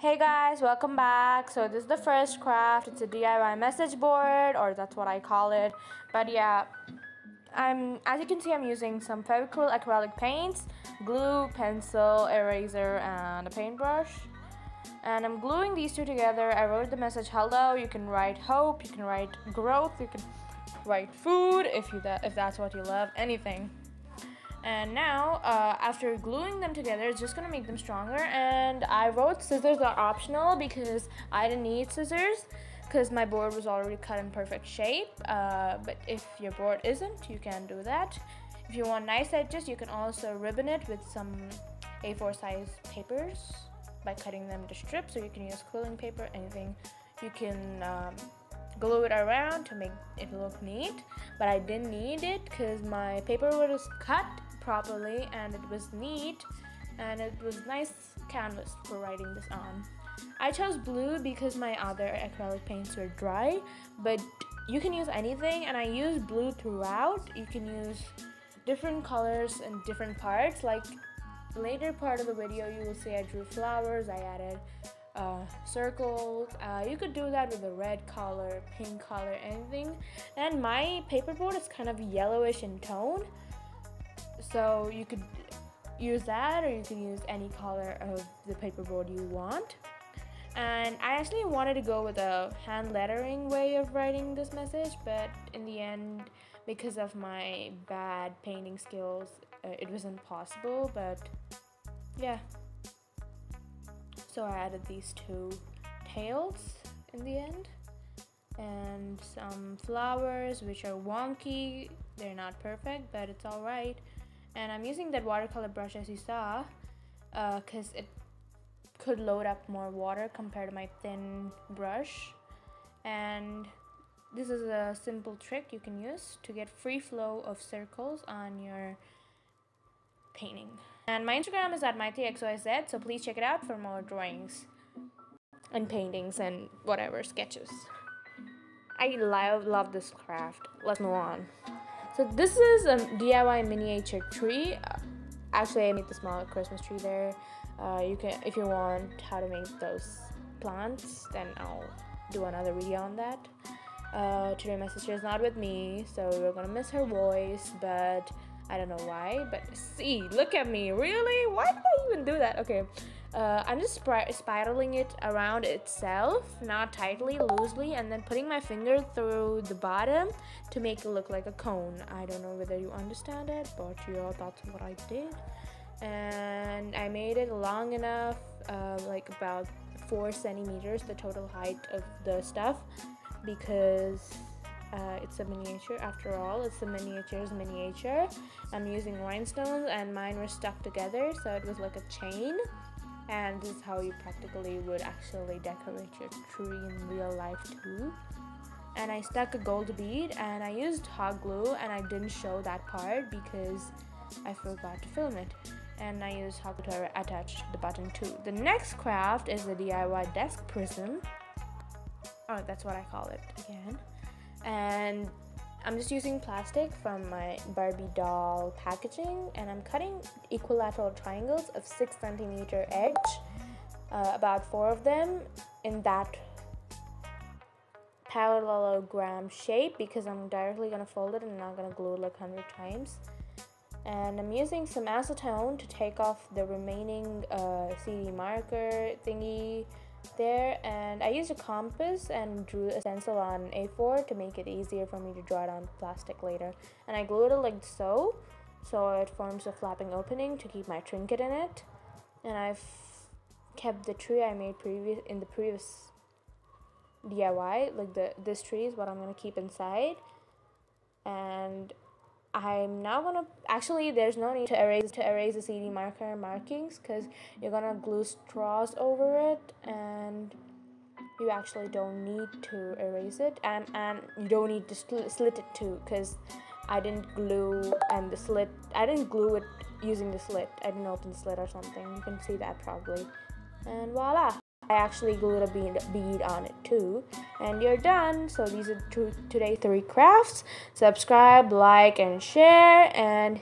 Hey guys, welcome back. So this is the first craft. It's a DIY message board, or that's what I call it. But yeah, as you can see, I'm using some Fevicryl acrylic paints, glue, pencil, eraser, and a paintbrush. And I'm gluing these two together. I wrote the message hello. You can write hope, you can write growth, you can write food if that's what you love, anything. And now, after gluing them together, it's just gonna make them stronger. And I wrote scissors are optional because I didn't need scissors because my board was already cut in perfect shape. But if your board isn't, you can do that. If you want nice edges, you can also ribbon it with some A4 size papers by cutting them to strips, or you can use quilling paper, anything. You can glue it around to make it look neat, but I didn't need it because my paper was cut properly and it was neat and it was nice canvas for writing this on. I chose blue because my other acrylic paints were dry, but you can use anything, and I use blue throughout. You can use different colors in different parts. Like later part of the video, you will see I drew flowers, I added circles. You could do that with a red color, pink color, anything. And my paperboard is kind of yellowish in tone, so you could use that, or you can use any color of the paperboard you want. And I actually wanted to go with a hand lettering way of writing this message, but in the end, because of my bad painting skills, it wasn't possible. But yeah, so I added these two tails in the end and some flowers which are wonky. They're not perfect, but it's all right. And I'm using that watercolor brush, as you saw, because it could load up more water compared to my thin brush. And this is a simple trick you can use to get free flow of circles on your painting. And my Instagram is at mythxyz, so please check it out for more drawings and paintings and whatever sketches. I love this craft. Let's move on. So this is a DIY miniature tree. Actually, I made the small Christmas tree there. You can, if you want how to make those plants, then I'll do another video on that. Today my sister is not with me, so we're gonna miss her voice, but I don't know why. But see, look at me, really? Why did I even do that? Okay, I'm just spiraling it around itself, not tightly, loosely, and then putting my finger through the bottom to make it look like a cone. I don't know whether you understand it, but your thoughts on what I did. And I made it long enough, like about 4 centimeters, the total height of the stuff, because it's a miniature after all. It's a miniature's miniature. I'm using rhinestones, and mine were stuck together, so it was like a chain. And this is how you practically would actually decorate your tree in real life too. And I stuck a gold bead, and I used hot glue, and I didn't show that part because I forgot to film it. And I used hot glue to attach the button too. The next craft is the DIY desk prism. Oh, that's what I call it again. And I'm just using plastic from my Barbie doll packaging, and I'm cutting equilateral triangles of 6 centimeter edge, about 4 of them in that parallelogram shape, because I'm directly gonna fold it and not gonna glue it like 100 times. And I'm using some acetone to take off the remaining CD marker thingy there, and I used a compass and drew a stencil on A4 to make it easier for me to draw it on plastic later. And I glued it like so it forms a flapping opening to keep my trinket in it. And I've kept the tree I made in the previous DIY, like this tree is what I'm gonna keep inside. And I'm now gonna, actually there's no need to erase the CD marker markings, because you're gonna glue straws over it, and you actually don't need to erase it, and you don't need to slit it too, because I didn't glue it using the slit. I didn't open the slit or something. You can see that probably. And voila, I actually glued a bead on it too. And you're done. So these are today's 3 crafts. Subscribe, like, and share, and